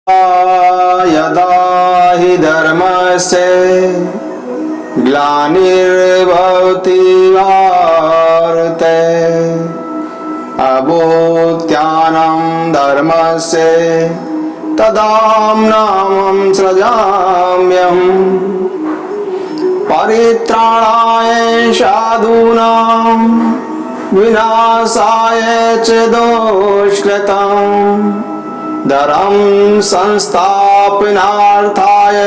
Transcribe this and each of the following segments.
यदा हि धर्मस्य ग्लानिर्भवति भारते अभूत्यानं धर्मस्य तदाम्नाहं सृजाम्यहम् परित्राणाय साधूनां विनाशाय च दुष्कृतम् धर्म संस्थापनार्थाय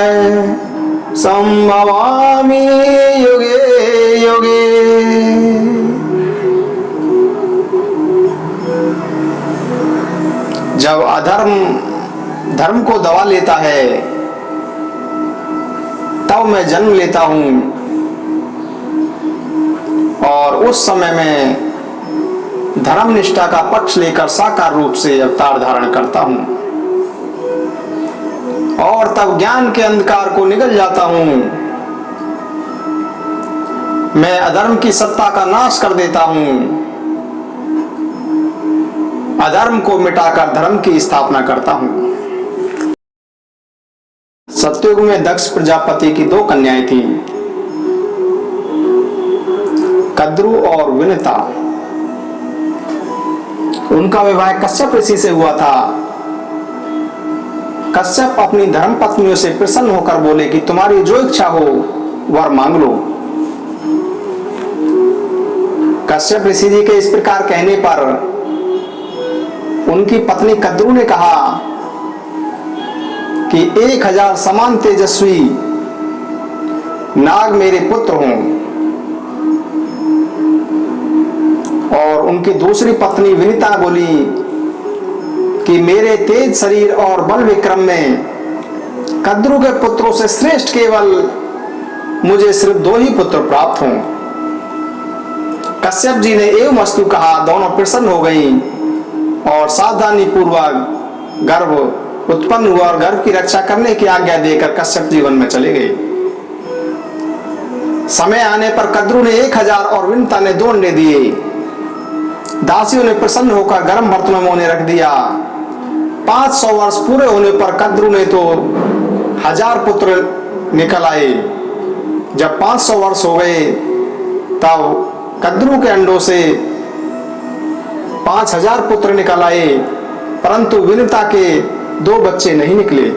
संभवामि युगे युगे। जब अधर्म धर्म को दबा लेता है तब मैं जन्म लेता हूं और उस समय में धर्म निष्ठा का पक्ष लेकर साकार रूप से अवतार धारण करता हूं और तब ज्ञान के अंधकार को निगल जाता हूं। मैं अधर्म की सत्ता का नाश कर देता हूं, अधर्म को मिटाकर धर्म की स्थापना करता हूं। सतयुग में दक्ष प्रजापति की 2 कन्याएं थीं, कद्रु और विनिता। उनका विवाह कश्यप ऋषि से हुआ था। कश्यप अपनी धर्म पत्नियों से प्रसन्न होकर बोले कि तुम्हारी जो इच्छा हो वर मांग लो। कश्यप ऋषि जी के इस प्रकार कहने पर उनकी पत्नी कद्रु ने कहा कि 1000 समान तेजस्वी नाग मेरे पुत्र हों। और उनकी दूसरी पत्नी विनिता बोली कि मेरे तेज शरीर और बल विक्रम में कद्रु के पुत्रों से श्रेष्ठ केवल मुझे सिर्फ 2 ही पुत्र प्राप्त हों। कश्यप जी ने एवं वस्तु कहा। दोनों प्रसन्न हो गईं और सावधानी पूर्वक गर्भ उत्पन्न हुआ और गर्भ की रक्षा करने की आज्ञा देकर कश्यप जीवन में चले गए। समय आने पर कद्रु ने 1000 और विनिता ने 2 अंडे दिए। दासियों ने प्रसन्न होकर गर्म बर्तनों में उन्हें रख दिया। 500 वर्ष पूरे होने पर कद्रु ने तो 1000 पुत्र निकल आए। जब 500 वर्ष हो गए तब कद्रु के अंडों से 5000 पुत्र निकल आए, परंतु विनिता के 2 बच्चे नहीं निकले।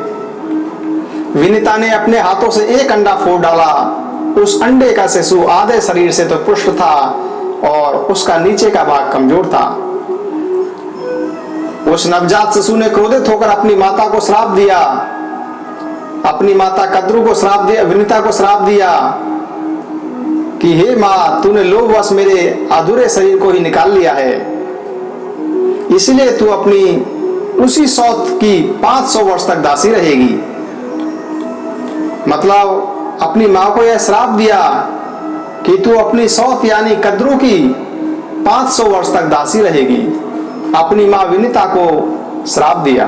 विनिता ने अपने हाथों से 1 अंडा फोड़ डाला। उस अंडे का शिशु आधे शरीर से तो पुष्ट था और उसका नीचे का भाग कमजोर था। उस नवजात शिशु ने क्रोधित होकर अपनी माता को श्राप दिया। अपनी माता कद्रु को श्राप दिया, विनिता को श्राप दिया कि हे मां, तूने लोभवश मेरे अधूरे शरीर को ही निकाल लिया है, इसलिए तू अपनी उसी सौत की 500 वर्ष तक दासी रहेगी। मतलब अपनी मां को यह श्राप दिया कि तू अपनी सौत यानी कद्रु की 500 वर्ष तक दासी रहेगी। अपनी मां विनिता को श्राप दिया।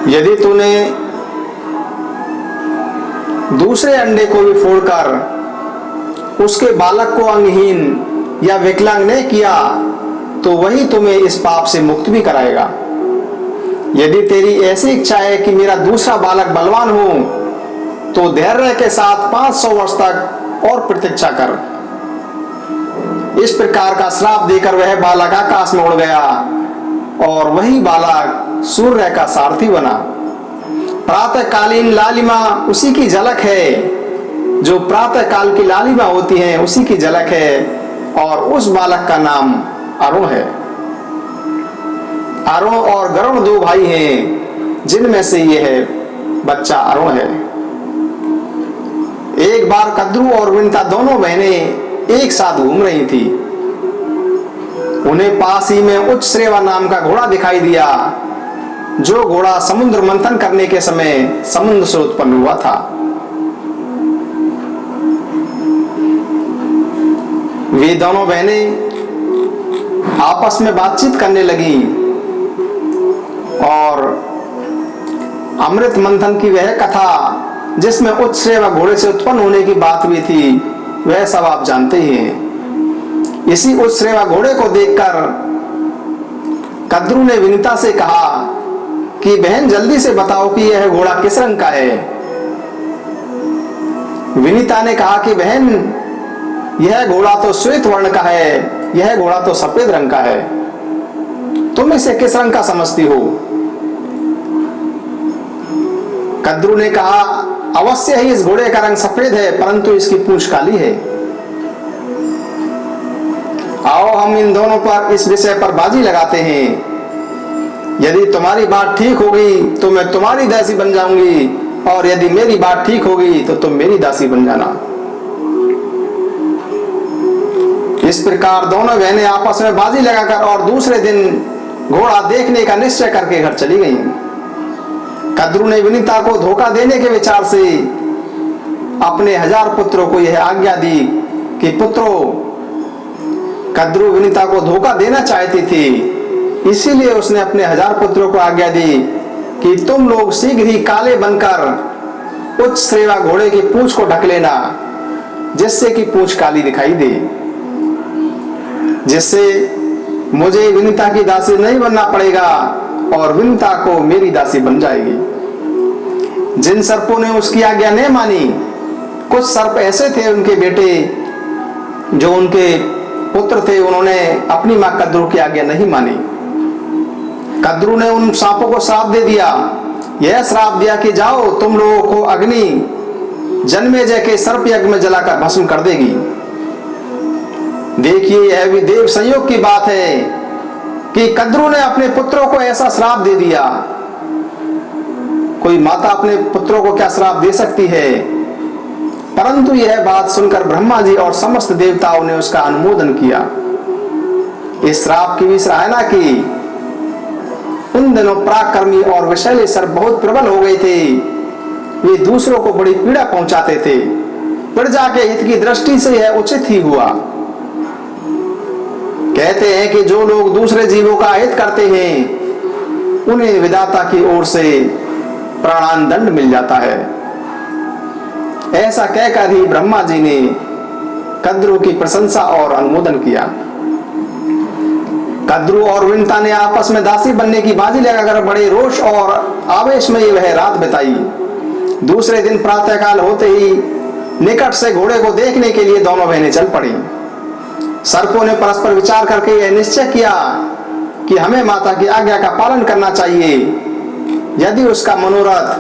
यदि तूने दूसरे अंडे को भी फोड़कर उसके बालक को अंगहीन या विकलांग नहीं किया तो वही तुम्हें इस पाप से मुक्त भी कराएगा। यदि तेरी ऐसी इच्छा है कि मेरा दूसरा बालक बलवान हो तो धैर्य के साथ 500 वर्ष तक और प्रतीक्षा कर। इस प्रकार का श्राप देकर वह बालक आकाश में उड़ गया और वही बालक सूर्य का सारथी बना। प्रातःकालीन लालिमा उसी की झलक है, जो प्रातः काल की लालिमा होती है उसी की झलक है, और उस बालक का नाम अरुण है। अरुण और गरुण 2 भाई हैं, जिनमें से यह बच्चा अरुण है। एक बार कद्रु और विनिता दोनों बहनें एक साथ घूम रही थी। उन्हें पास ही में उच्च श्रेवा नाम का घोड़ा दिखाई दिया, जो घोड़ा समुद्र मंथन करने के समय समुद्र से उत्पन्न हुआ था। वे दोनों बहनें आपस में बातचीत करने लगी और अमृत मंथन की वह कथा जिसमें उच्च श्रेय व घोड़े से उत्पन्न होने की बात भी थी, वह सब आप जानते ही हैं। इसी उत्श्रेवा घोड़े को देखकर कद्रू ने विनीता से कहा कि बहन जल्दी से बताओ कि यह घोड़ा किस रंग का है। विनीता ने कहा कि बहन यह घोड़ा तो श्वेत वर्ण का है, यह घोड़ा तो सफेद रंग का है, तुम इसे किस रंग का समझती हो। कद्रू ने कहा अवश्य ही इस घोड़े का रंग सफेद है, परंतु इसकी पूंछ काली है। आओ हम इन दोनों पर इस विषय पर बाजी लगाते हैं। यदि तुम्हारी बात ठीक होगी तो मैं तुम्हारी दासी बन जाऊंगी, और यदि मेरी बात ठीक होगी तो तुम मेरी दासी बन जाना। इस प्रकार दोनों बहनें आपस में बाजी लगाकर और दूसरे दिन घोड़ा देखने का निश्चय करके घर चली गईं। कद्रू ने विनीता को धोखा देने के विचार से अपने 1000 पुत्रों को यह आज्ञा दी कि पुत्रों, कद्रू विनीता को धोखा देना चाहती थी, इसीलिए उसने अपने 1000 पुत्रों को आज्ञा दी कि तुम लोग शीघ्र ही काले बनकर उच्च श्रेवा घोड़े की पूंछ को ढक लेना, जिससे कि पूंछ काली दिखाई दे, जिससे मुझे विनीता की दासी नहीं बनना पड़ेगा और विनीता को मेरी दासी बन जाएगी। जिन सर्पों ने उसकी आज्ञा नहीं मानी, कुछ सर्प ऐसे थे उनके बेटे जो उनके पुत्र थे, उन्होंने अपनी मां कद्रू की आज्ञा नहीं मानी। कद्रू ने उन सांपों को श्राप दे दिया। यह श्राप दिया कि जाओ, तुम लोगों को अग्नि जन्मेजय के सर्प यज्ञ में जलाकर भस्म कर देगी। देखिए, यह भी देव संयोग की बात है कि कद्रू ने अपने पुत्रों को ऐसा श्राप दे दिया। कोई माता अपने पुत्रों को क्या श्राप दे सकती है? परंतु यह बात सुनकर ब्रह्मा जी और समस्त देवताओं ने उसका अनुमोदन किया। इस श्राप की भी सराहना की। उन दिनों पराक्रमी और विषैले सर्प बहुत प्रबल हो गए थे। वे दूसरों को बड़ी पीड़ा पहुंचाते थे। प्रजा के हित की दृष्टि से यह उचित ही हुआ। कहते हैं कि जो लोग दूसरे जीवों का हित करते हैं, उन्हें विधाता की ओर से प्राणांदंड मिल जाता है। ऐसा कहकर ही ब्रह्मा जी ने कद्रू की प्रशंसा और अनुमोदन किया। कद्रू और विनीता ने आपस में दासी बनने की बाजी लगाकर बड़े रोष और आवेश में वह रात बिताई। दूसरे दिन प्रातःकाल होते ही निकट से घोड़े को देखने के लिए दोनों बहनें चल पड़ी। सर्पों ने परस्पर विचार करके यह निश्चय किया कि हमें माता की आज्ञा का पालन करना चाहिए। यदि उसका मनोरथ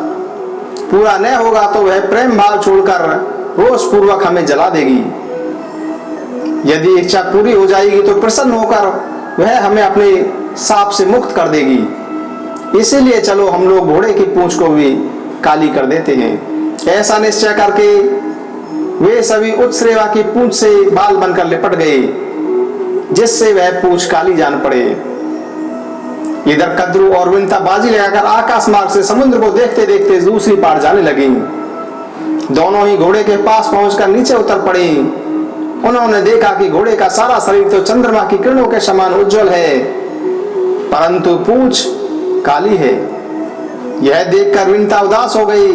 पूरा न होगा तो वह प्रेम भाव छोड़कर रोष पूर्वक हमें जला देगी। यदि इच्छा पूरी हो जाएगी तो प्रसन्न होकर वह हमें अपने साप से मुक्त कर देगी। इसीलिए चलो हम लोग घोड़े की पूंछ को भी काली कर देते हैं। ऐसा निश्चय करके वे सभी उत्श्रेवा की पूंछ से बाल बनकर लिपट गए, जिससे वह पूंछ काली जान पड़े। इधर कद्रू और विनीता बाजी लगाकर आकाश मार्ग से समुद्र को देखते देखते दूसरी पार जाने लगी। दोनों ही घोड़े के पास पहुंचकर नीचे उतर पड़ी। उन्होंने देखा कि घोड़े का सारा शरीर तो चंद्रमा की किरणों के समान उज्जवल है, परंतु पूंछ काली है। यह देखकर विनीता उदास हो गई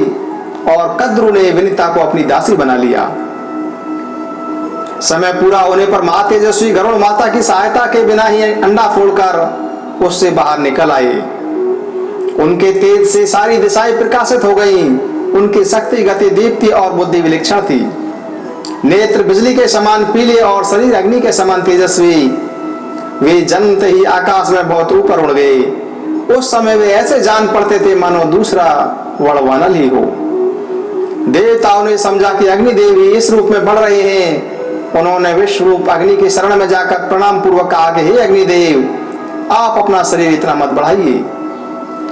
और कद्रू ने विनीता को अपनी दासी बना लिया। समय पूरा होने पर महातेजस्वी गरुड़ माता की सहायता के बिना ही अंडा फोड़कर उससे बाहर निकल आए। उनके तेज से सारी दिशाएं प्रकाशित हो गईं। उनकी शक्ति, गति, दीप्ति और बुद्धि विलक्षण थी। नेत्र बिजली के समान पीले और शरीर अग्नि के समान तेजस्वी। वे जन्मते ही आकाश में बहुत ऊपर उड़ गए। उस समय वे ऐसे जान पड़ते थे मानो दूसरा वड़वानल ही हो। देवताओं ने समझा कि अग्निदेवी इस रूप में बढ़ रहे हैं। उन्होंने विश्व रूप अग्नि की शरण में जाकर प्रणाम पूर्वक कहा कि हे अग्निदेव, आप अपना शरीर इतना मत बढ़ाइए।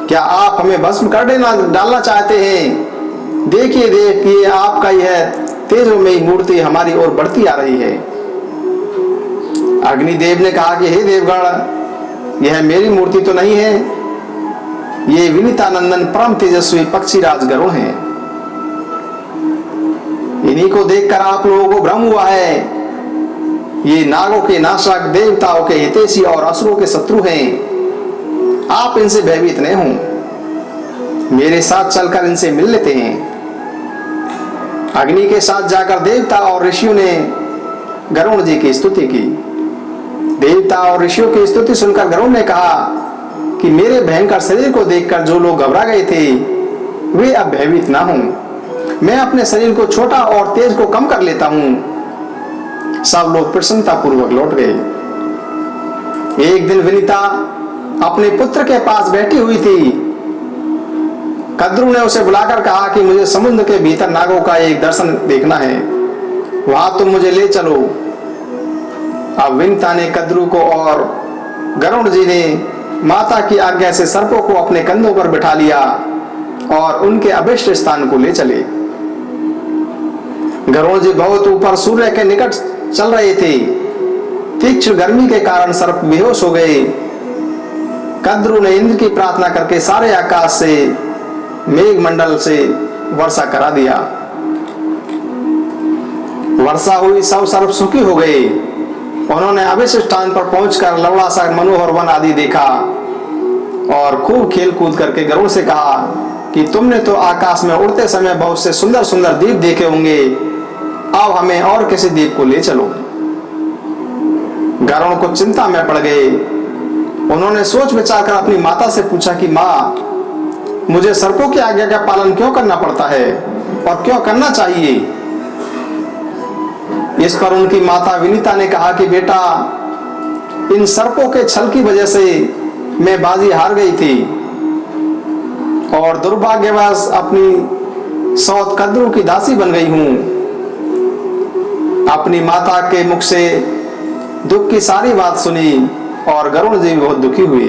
क्या आप हमें भस्म कर डालना चाहते हैं? देखिए आपका यह तेजोमयी मूर्ति हमारी ओर बढ़ती आ रही है। अग्निदेव ने कहा कि हे देवगण, यह मेरी मूर्ति तो नहीं है, ये विनीता नंदन परम तेजस्वी पक्षीराज गरुड़ हैं। इन्हीं को देखकर आप लोगों को भ्रम हुआ है। ये नागों के नाशक, देवताओं के हितैषी और असुरों के शत्रु हैं। आप इनसे भयभीत नहीं हो, मेरे साथ चलकर इनसे मिल लेते हैं। अग्नि के साथ जाकर देवता और ऋषियों ने गरुड़ जी की स्तुति की। देवता और ऋषियों की स्तुति सुनकर गरुड़ ने कहा कि मेरे भयंकर शरीर को देखकर जो लोग घबरा गए थे वे अब भयभीत ना हों। मैं अपने शरीर को छोटा और तेज को कम कर लेता हूं। सब लोग प्रसन्नता पूर्वक लौट गए। एक दिन विनीता अपने पुत्र के पास बैठी हुई थी। कद्रू ने उसे बुलाकर कहा कि मुझे समुद्र के भीतर नागों का एक दर्शन देखना है, वहां तुम मुझे ले चलो। अब विनीता ने कद्रू को और गरुड़ जी ने माता की आज्ञा से सर्पों को अपने कंधों पर बिठा लिया और उनके अभिष्ट स्थान को ले चले। गरुड़ जी बहुत ऊपर सूर्य के निकट चल रहे थे। तीक्ष्ण गर्मी के कारण सर्प बेहोश हो गए। कद्रू ने इंद्र की प्रार्थना करके सारे आकाश से मेघमंडल से वर्षा करा दिया। वर्षा हुई, सब सर्प सुखी हो गए। उन्होंने अभिष्ट स्थान पर पहुंचकर लवड़ा सा मनोहर वन आदि देखा और खूब खेल कूद करके गरुड़ से कहा कि तुमने तो आकाश में उड़ते समय बहुत से सुंदर सुंदर द्वीप देखे होंगे, अब हमें और किसी द्वीप को ले चलो। गरुड़ को चिंता में पड़ गए। उन्होंने सोच विचार कर अपनी माता से पूछा कि माँ, मुझे सर्पों की आज्ञा का पालन क्यों करना पड़ता है और क्यों करना चाहिए? इस पर उनकी माता विनीता ने कहा कि बेटा, इन सर्पों के छल की वजह से मैं बाजी हार गई थी और दुर्भाग्यवश अपनी सौत कद्रू की दासी बन गई हूं। अपनी माता के मुख से दुख की सारी बात सुनी और गरुड़ जी बहुत दुखी हुए।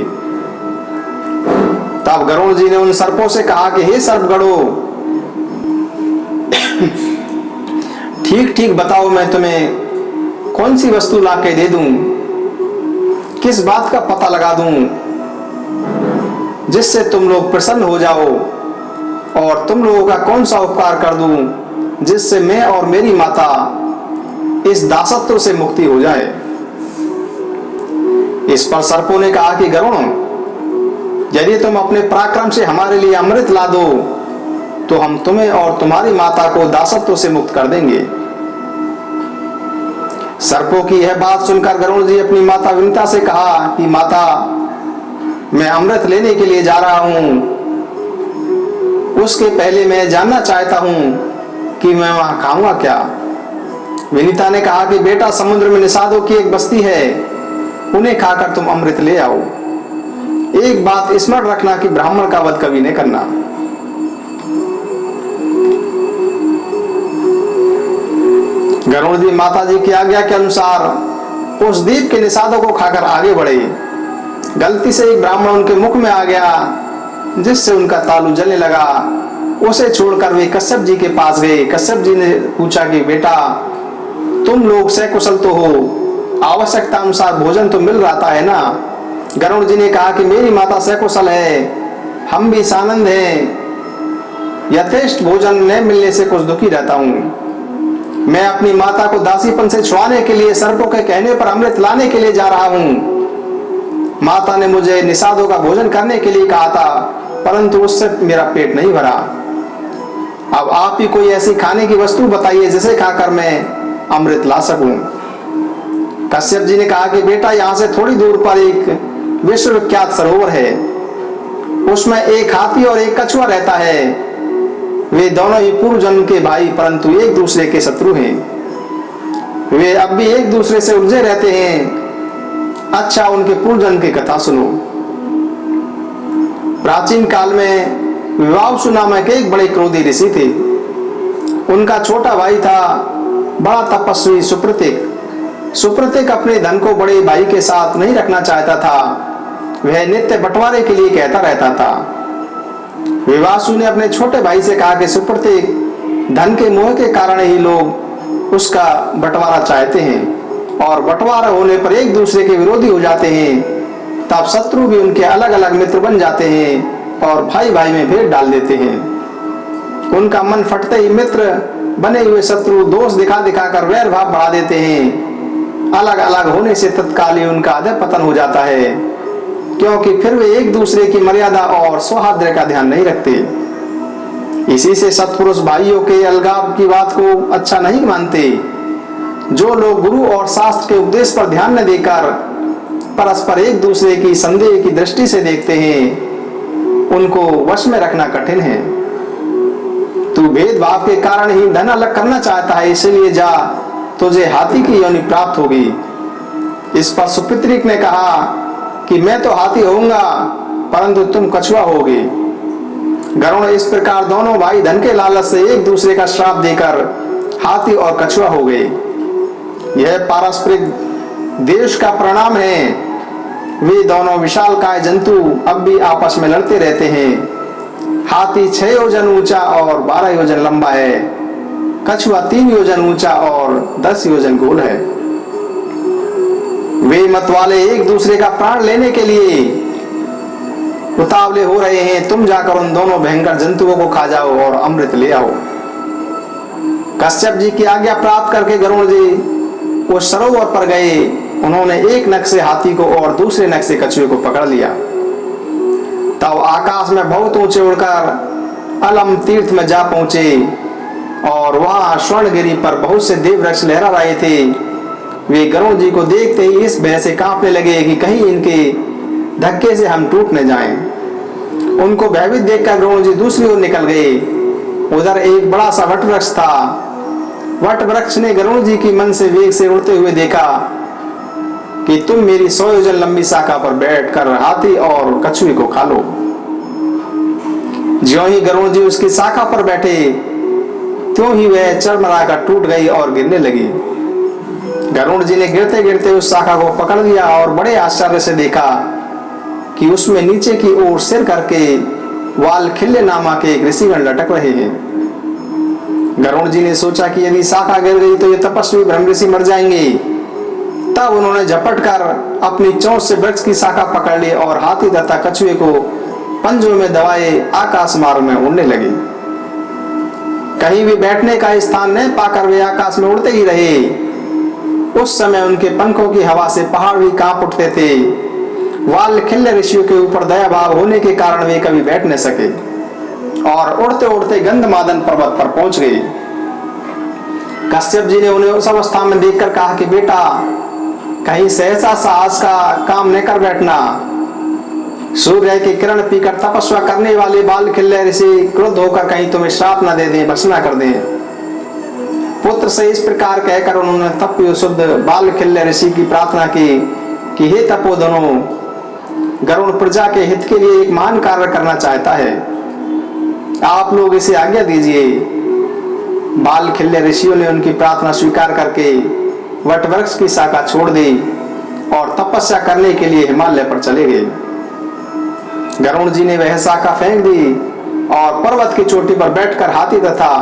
तब गरुड़ जी ने उन सर्पों से कहा कि हे सर्पगणों, ठीक ठीक बताओ, मैं तुम्हें कौन सी वस्तु ला के दे दूं, किस बात का पता लगा दूं जिससे तुम लोग प्रसन्न हो जाओ, और तुम लोगों का कौन सा उपकार कर दूं जिससे मैं और मेरी माता इस दासत्व से मुक्ति हो जाए। इस पर सर्पों ने कहा कि गरुड़, यदि तुम अपने पराक्रम से हमारे लिए अमृत ला दो तो हम तुम्हें और तुम्हारी माता को दासत्व से मुक्त कर देंगे। सर्पों की यह बात सुनकर गरुड़ जी अपनी माता विनीता से कहा कि माता, मैं अमृत लेने के लिए जा रहा हूं, उसके पहले मैं जानना चाहता हूं कि मैं वहां खाऊंगा क्या। विनीता ने कहा कि बेटा, समुद्र में निषादों की एक बस्ती है, उन्हें खाकर तुम अमृत ले आओ। एक बात स्मरण रखना कि ब्राह्मण का वध कभी नहीं करना। गरुड़ जी माता जी की आज्ञा के अनुसार उस द्वीप के निषादों को खाकर आगे बढ़े। गलती से एक ब्राह्मण उनके मुख में आ गया, जिससे उनका तालू जलने लगा। उसे छोड़कर वे कश्यप जी के पास गए। कश्यप जी ने पूछा कि बेटा, तुम लोग सकुशल तो हो, आवश्यकता अनुसार भोजन तो मिल रहा है ना? गरुड़ जी ने कहा कि मेरी माता सकुशल है, हम भी सानंद हैं। यथेष्ट भोजन न मिलने से कुछ दुखी रहता हूँ। मैं अपनी माता को दासीपन से छुड़ाने के लिए सर्पों के कहने पर अमृत लाने के लिए जा रहा हूँ। माता ने मुझे निषादों का भोजन करने के लिए कहा था, परंतु उससे मेरा पेट नहीं भरा। अब आप ही कोई ऐसी खाने की वस्तु बताइए जिसे खाकर मैं अमृत ला सकूं। कश्यप जी ने कहा कि बेटा, यहाँ से थोड़ी दूर पर एक विश्वविख्यात सरोवर है, उसमें एक हाथी और एक कछुआ रहता है। वे दोनों ही पूर्व जन्म के भाई परंतु एक दूसरे के शत्रु हैं। वे अब भी एक दूसरे से उलझे रहते हैं। अच्छा, उनके पूर्व जन्म की कथा सुनो। प्राचीन काल में विवावसु नामक एक बड़े क्रोधी ऋषि थे। उनका छोटा भाई था बड़ा तपस्वी सुप्रतिक। सुप्रतिक अपने धन को बड़े भाई के साथ नहीं रखना चाहता था। वह नित्य बंटवारे के लिए कहता रहता था। विवासु ने अपने छोटे भाई से कहा कि सुप्रतिक, धन के मोह के कारण ही लोग उसका बंटवारा चाहते हैं और बंटवारा होने पर एक दूसरे के विरोधी हो जाते हैं। तब शत्रु भी उनके अलग अलग मित्र बन जाते हैं और भाई भाई में भेद डाल देते हैं। उनका मन फटते ही मित्र बने हुए शत्रु दोष दिखा दिखा कर वैर भाव बढ़ा देते हैं। अलग अलग होने से तत्काल ही उनका अधः पतन हो जाता है, क्योंकि फिर वे एक दूसरे की मर्यादा और सौहार्द का ध्यान नहीं रखते। इसी से सत्पुरुष भाइयों के अलगाव की बात को अच्छा नहीं मानते। जो लोग गुरु और शास्त्र के उपदेश पर ध्यान न देकर परस्पर एक दूसरे की संदेह की दृष्टि से देखते हैं, उनको वश में रखना कठिन है। तू भेदभाव के कारण ही धन अलग करना चाहता है, इसलिए जा, तुझे हाथी की योनि प्राप्त होगी। इस पर सुपित्रिक ने कहा कि मैं तो हाथी होऊंगा, परंतु तुम कछुआ होगे। गरुड़ इस प्रकार दोनों भाई धन के लालच से एक दूसरे का श्राप देकर हाथी और कछुआ हो गए। यह पारस्परिक देश का परिणाम है। वे दोनों विशालकाय जंतु अब भी आपस में लड़ते रहते हैं। हाथी 6 योजन ऊंचा और 12 योजन लंबा है। कछुआ 3 योजन ऊंचा और 10 योजन गोल है। वे मतवाले एक दूसरे का प्राण लेने के लिए उतावले हो रहे हैं। तुम जाकर उन दोनों भयंकर जंतुओं को खा जाओ और अमृत ले आओ। कश्यप जी की आज्ञा प्राप्त करके गरुड़ जी वो सरोवर पर गए। उन्होंने एक नख से हाथी को और दूसरे नख से कछुए को पकड़ लिया। तब आकाश में बहुत ऊंचे उड़कर अलम तीर्थ में जा पहुंचे और वहां स्वर्णगिरी पर बहुत से देव वृक्ष लहरा रहे थे। वे गरुड़ जी को देखते ही इस भय से कांपने लगे कि कहीं इनके धक्के से हम टूट न जाएं। उनको भयभीत देखकर गरुड़ जी दूसरी ओर निकल गए। उधर एक बड़ा सा वट वृक्ष था। वट वृक्ष ने गरुड़ जी की मन से वेग से उड़ते हुए देखा कि तुम मेरी 100 योजन लंबी शाखा पर बैठकर हाथी और कछुए को खा लो। ज्यों ही गरुड़ जी उसकी शाखा पर बैठे, त्यों ही वह चरमराकर टूट गई और गिरने लगी। गरुड़ जी ने गिरते गिरते उस शाखा को पकड़ लिया और बड़े आश्चर्य से देखा कि उसमें नीचे की ओर सिर करके वालखिल्य नामक एक ऋषिगण लटक रहे हैं। गरुड़ जी ने सोचा कि यदि शाखा गिर गई तो ये तपस्वी ब्रह्म ऋषि मर जाएंगे। तब उन्होंने झपट कर अपनी चोंच से वृक्ष की शाखा पकड़ ली और हाथी तथा कछुए को पंजों में दबाए आकाश मार्ग में उड़ने लगे। कहीं भी बैठने का स्थान न पाकर वे आकाश में उड़ते ही रहे। उस समय उनके पंखों की हवा से पहाड़ भी कांप उठते थे। वालखिल्य ऋषियों के ऊपर दया भाव होने के कारण वे कभी बैठ न सके और उड़ते उड़ते गंधमादन पर्वत पर पहुंच गए। कश्यप जी ने उन्हें उस अवस्था में देखकर कहा कि बेटा, कहीं सहसा साहस का काम न कर बैठना। सूर्य की किरण पीकर तपस्या करने वाले वालखिल्य ऋषि क्रुद्ध होकर कहीं तुम्हें श्राप न दे दें, भस्म न कर दें। पुत्र से इस प्रकार कहकर उन्होंने तप शुद्ध वालखिल्य ऋषि की प्रार्थना की कि हे तपोधनों, गरुड़ प्रजा के हित के लिए एक महान कार्य करना चाहता है, आप लोग इसे आज्ञा दीजिए। वालखिल्य ऋषियों ने उनकी प्रार्थना स्वीकार करके वट वृक्ष की शाखा छोड़ दी और तपस्या करने के लिए हिमालय पर चले गए। गरुड़ जी ने वह शाखा फेंक दी और पर्वत की चोटी पर बैठकर हाथी तथा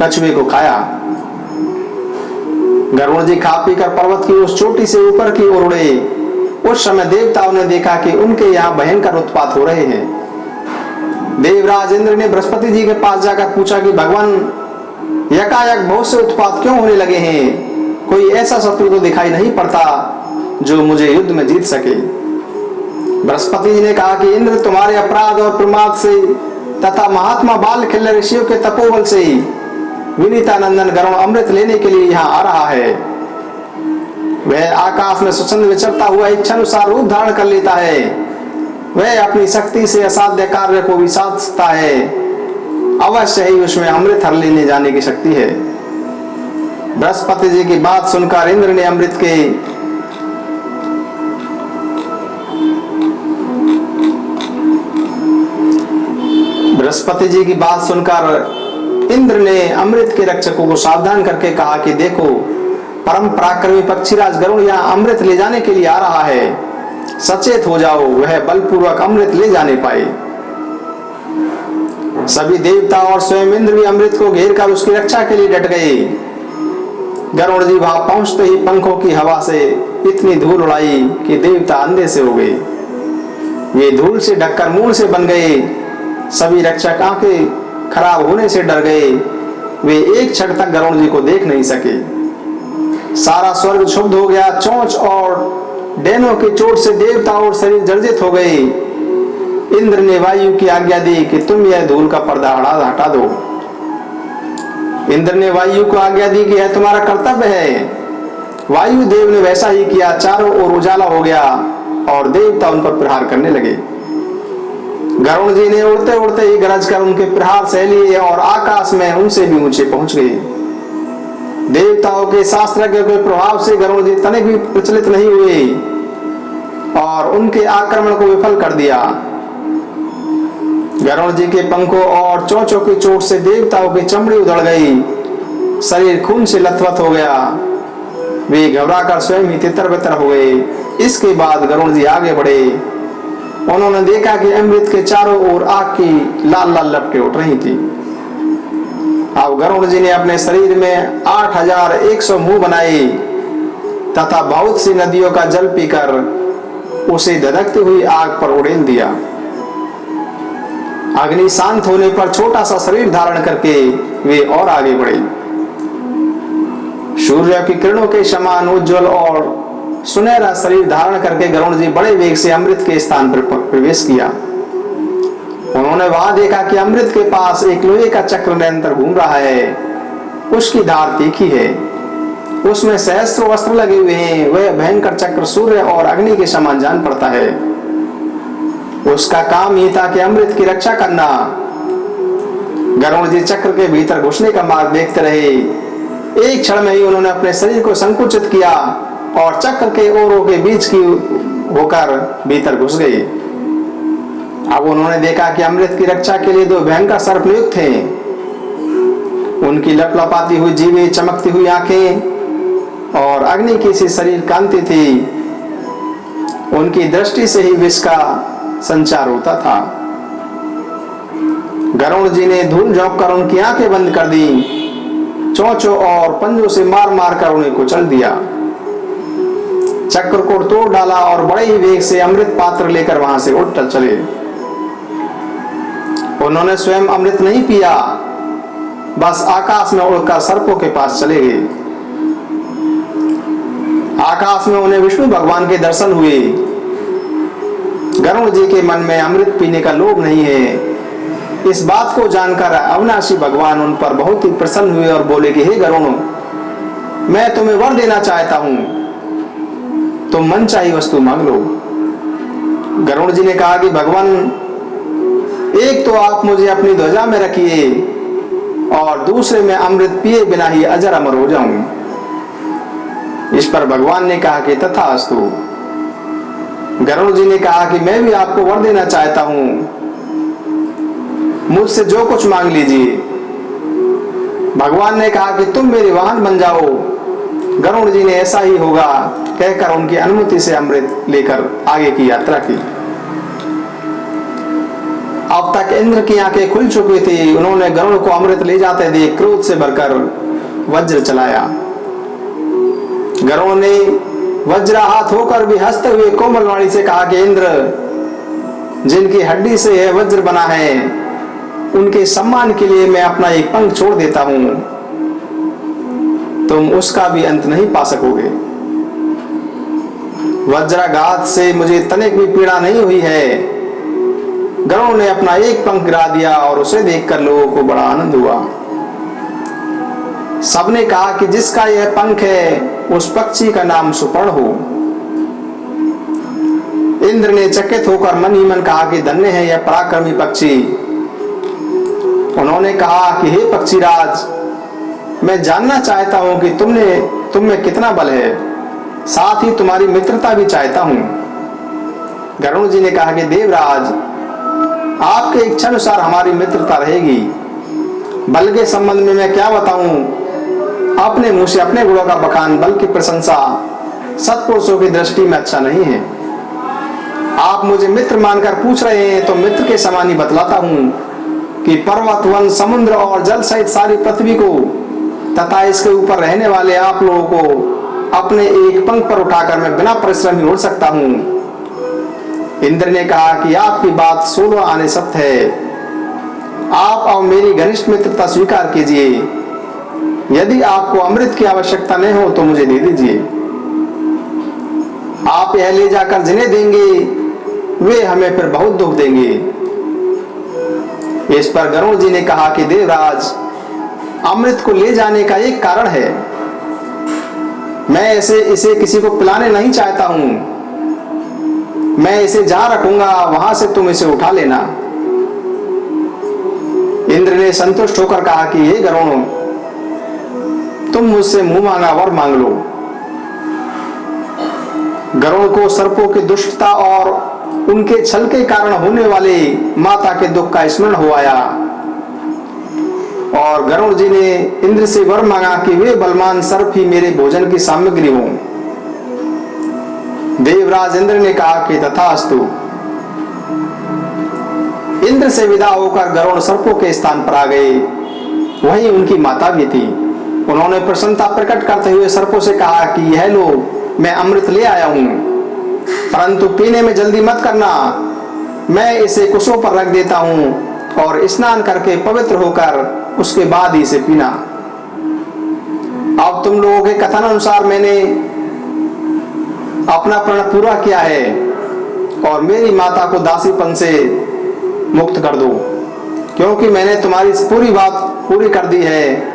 कछुए को खाया। गरुड़ जी खा पीकर पर्वत की उस चोटी से ऊपर की ओर उड़े। उस समय देवताओं ने देखा कि उनके यहाँ भयंकर उत्पात हो रहे हैं। देवराज इंद्र ने बृहस्पति जी के पास जाकर पूछा कि भगवान, यकायक बहुत से उत्पात क्यों होने लगे हैं? कोई ऐसा शत्रु तो दिखाई नहीं पड़ता जो मुझे युद्ध में जीत सके। बृहस्पति जी ने कहा कि इंद्र, तुम्हारे अपराध और प्रमाद से तथा महात्मा वालखिल्य ऋषियों के तपोबल से विनीतानंदन गरुड़ अमृत लेने के लिए यहाँ आ रहा है। वह आकाश में स्वच्छंद विचरता हुआ इच्छानुसार रूप धारण कर लेता है। वह अपनी शक्ति से असाध्य कार्य को भी साध सकता है। अवश्य ही उसमें अमृत हर लेने जाने की शक्ति है। बृहस्पति जी की बात सुनकर इंद्र ने अमृत के बृहस्पति जी की बात सुनकर इंद्र ने अमृत के रक्षकों को सावधान करके कहा कि देखो, परम पराक्रमी पक्षीराज गरुड़ यहाँ अमृत ले जाने के लिए आ रहा है। सचेत हो जाओ, वह बलपूर्वक अमृत ले जाने पाए। सभी देवता और स्वयं इंद्र भी अमृत को घेर कर उसकी रक्षा के लिए डट गए। गरुड़ जी वहां पहुंचते ही पंखों की हवा से इतनी धूल उड़ाई कि देवता अंधे से हो गए। वे धूल से ढककर मूल से बन गए। सभी रक्षक आंखें खराब होने से डर गए। वे एक क्षण तक गरुड़ जी को देख नहीं सके। सारा स्वर्ग क्षुब्ध हो गया। चोंच और डेनों की चोट से देवता और शरीर जर्जरित हो गए। इंद्र ने वायु की आज्ञा दी कि तुम यह धूल का पर्दा हटा दो। इंद्र ने वायु को आज्ञा दी कि यह तुम्हारा कर्तव्य है। वायुदेव ने वैसा ही किया, चारों ओर उजाला हो गया और देवता उन पर प्रहार करने लगे। गरुड़ जी ने उड़ते उड़ते ही गरज कर उनके प्रहार सह लिए और आकाश में उनसे भी ऊंचे पहुंच गए। देवताओं के शास्त्रज्ञों के प्रभाव से गरुड़ जी तनिक भी प्रचलित नहीं हुए और उनके आक्रमण को विफल कर दिया। गरुड़ जी के पंखों और चोंचों की चोट से देवताओं की चमड़ी उधड़ गई, शरीर खून से लथपथ हो गया। वे घबराकर स्वयं ही तितर-बितर हो गए। इसके बाद गरुड़ जी आगे बढ़े। उन्होंने देखा कि अमृत के चारों ओर आग की लाल लाल लपटें उठ रही थी। अब गरुड़ जी ने अपने शरीर में 8100 मुंह बनाए तथा बहुत सी नदियों का जल पीकर उसे धधकती हुई आग पर उड़ेल दिया। अग्नि शांत होने पर छोटा सा शरीर धारण करके वे और आगे बढ़े। सूर्य की किरणों के समान उज्जवल और सुनहरा शरीर धारण करके गरुड़ जी बड़े वेग से अमृत के स्थान पर प्रवेश किया। उन्होंने वहां देखा कि अमृत के पास एक लोहे का चक्र निरंतर घूम रहा है। उसकी धार तीखी है, उसमें सहस्त्रों वस्त्र लगे हुए हैं। वह भयंकर चक्र सूर्य और अग्नि के समान जान पड़ता है। उसका काम ही था कि अमृत की रक्षा करना। गरुड़ जी चक्र के भीतर घुसने का मार्ग देखते रहे। एक क्षण में ही उन्होंने अपने शरीर को संकुचित किया और चक्र के ओरों के बीच की होकर भीतर घुस गए। अब उन्होंने देखा कि अमृत की रक्षा के लिए दो भयंकर सर्प नियुक्त थे। उनकी लपलपाती हुई जीवें, चमकती हुई आंखें और अग्नि की सी शरीर कांति थी। उनकी दृष्टि से ही विष का संचार होता था। गरुड़ जी ने धूल झोंक कर उनकी आंखें बंद कर दी, चोंचों और पंजों से मार मार कर उन्हें कुचल दिया। चक्र को तोड़ डाला और बड़े ही वेग से अमृत पात्र लेकर वहां से उठ चले। उन्होंने स्वयं अमृत नहीं पिया, बस आकाश में उड़कर सर्पों के पास चले गए। आकाश में उन्हें विष्णु भगवान के दर्शन हुए। गरुड़ जी के मन में अमृत पीने का लोभ नहीं है। इस बात को जानकर अविनाशी भगवान उन पर बहुत ही प्रसन्न हुए और बोले कि हे गरुड़, मैं तुम्हें वर देना चाहता हूं, तुम मनचाही वस्तु मांग लो। गरुड़ जी ने कहा कि भगवान, एक तो आप मुझे अपनी ध्वजा में रखिए और दूसरे में अमृत पिए बिना ही अजर अमर हो जाऊं। इस पर भगवान ने कहा कि तथास्तु। गरुड़ जी ने कहा कि मैं भी आपको वर देना चाहता हूं, मुझसे जो कुछ मांग लीजिए। भगवान ने कहा कि तुम मेरे वाहन बन जाओ। गरुड़ जी ने ऐसा ही होगा कहकर उनकी अनुमति से अमृत लेकर आगे की यात्रा की। अब तक इंद्र की आंखें खुल चुकी थी। उन्होंने गरुड़ को अमृत ले जाते देख क्रोध से भरकर वज्र चलाया। गरुड़ ने वज्राहात होकर भी हंसते हुए कोमल वाणी से कहा कि इंद्र, जिनकी हड्डी से यह वज्र बना है, उनके सम्मान के लिए मैं अपना एक पंख छोड़ देता हूं। तुम उसका भी अंत नहीं पा सकोगे। वज्राघात से मुझे तनिक भी पीड़ा नहीं हुई है। गरुड़ ने अपना एक पंख गिरा दिया और उसे देखकर लोगों को बड़ा आनंद हुआ। सबने कहा कि जिसका यह पंख है उस पक्षी का नाम सुपर्ण हो। इंद्र ने चकित होकर मन ही मन कहा कि धन्य है यह पराक्रमी पक्षी। उन्होंने कहा कि हे पक्षीराज, मैं जानना चाहता हूं कि तुम में कितना बल है, साथ ही तुम्हारी मित्रता भी चाहता हूं। गरुड़ जी ने कहा कि देवराज, आपके इच्छा अनुसार हमारी मित्रता रहेगी। बल के संबंध में मैं क्या बताऊं, अपने मुंह से अपने गुणों का बखान, बल की प्रशंसा सत्पुरुषों की दृष्टि में अच्छा नहीं है। आप मुझे मित्र मानकर पूछ रहे हैं तो मित्र के समान ही बतलाता हूं कि पर्वत, वन, समुद्र और जल सहित सारी पृथ्वी को तथा इसके ऊपर रहने वाले आप लोगों को अपने एक पंख पर उठाकर मैं बिना परिश्रम ही उड़ सकता हूं। इंद्र ने कहा कि आपकी बात 16 आने सत्य है। आप अब मेरी घनिष्ठ मित्रता स्वीकार कीजिए। यदि आपको अमृत की आवश्यकता नहीं हो तो मुझे दे दीजिए। आप यह ले जाकर जिन्हें देंगे वे हमें फिर बहुत दुख देंगे। इस पर गरुड़ जी ने कहा कि देवराज, अमृत को ले जाने का एक कारण है। मैं इसे किसी को पिलाने नहीं चाहता हूं। मैं इसे जहां रखूंगा वहां से तुम इसे उठा लेना। इंद्र ने संतुष्ट होकर कहा कि हे गरुण, तुम मुझसे मुंह मांगा वर मांग लो। गरुड़ को सर्पों की दुष्टता और उनके छल के कारण होने वाले माता के दुख का स्मरण हो आया और गरुड़ जी ने इंद्र से वर मांगा कि वे बलवान सर्प ही मेरे भोजन की सामग्री हों। देवराज इंद्र ने कहा कि तथास्तु। इंद्र से विदा होकर गरुड़ सर्पों के स्थान पर आ गए। वहीं उनकी माता भी थी। उन्होंने प्रसन्नता प्रकट करते हुए सर्पों से कहा कि यह लो, मैं अमृत ले आया हूं, परंतु पीने में जल्दी मत करना। मैं इसे कुशों पर रख देता हूं और स्नान करके पवित्र होकर उसके बाद ही इसे पीना। अब तुम लोगों के कथन अनुसार मैंने अपना प्रण पूरा किया है और मेरी माता को दासीपन से मुक्त कर दो, क्योंकि मैंने तुम्हारी पूरी बात पूरी कर दी है।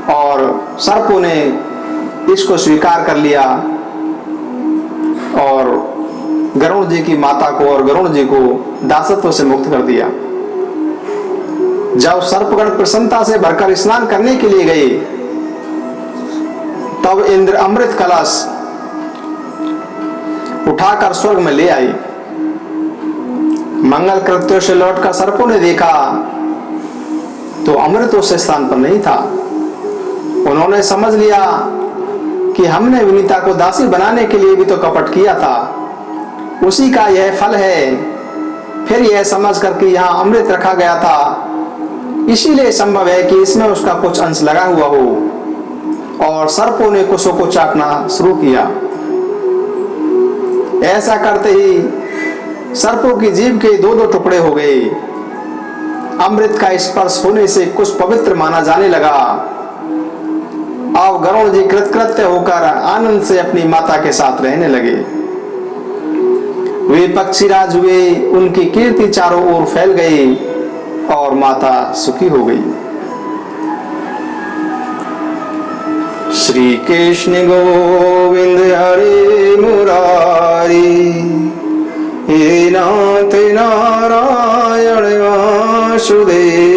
और सर्पों ने इसको स्वीकार कर लिया और गरुड़ जी की माता को और गरुड़ जी को दासत्व से मुक्त कर दिया। जब सर्पगण प्रसन्नता से भरकर स्नान करने के लिए गए, तब इंद्र अमृत कलश उठाकर स्वर्ग में ले आई। मंगल कृत्यों से लौटकर सर्पों ने देखा तो अमृत उस स्थान पर नहीं था। उन्होंने समझ लिया कि हमने विनीता को दासी बनाने के लिए भी तो कपट किया था, उसी का यह फल है। फिर यह समझ कर कि यहाँ अमृत रखा गया था, इसीलिए संभव है कि इसमें उसका कुछ अंश लगा हुआ हो। और सर्पों ने कुशों को चाटना शुरू किया। ऐसा करते ही सर्पों की जीभ के दो दो टुकड़े हो गए। अमृत का स्पर्श होने से कुछ पवित्र माना जाने लगा। अब गरुड़ जी कृतकृत्य होकर आनंद से अपनी माता के साथ रहने लगे। वे पक्षीराज हुए, उनकी कीर्ति चारों ओर फैल गई और माता सुखी हो गई। श्री कृष्ण गोविंद हरे मुरारी, हे नाथ नारायण वासुदेव।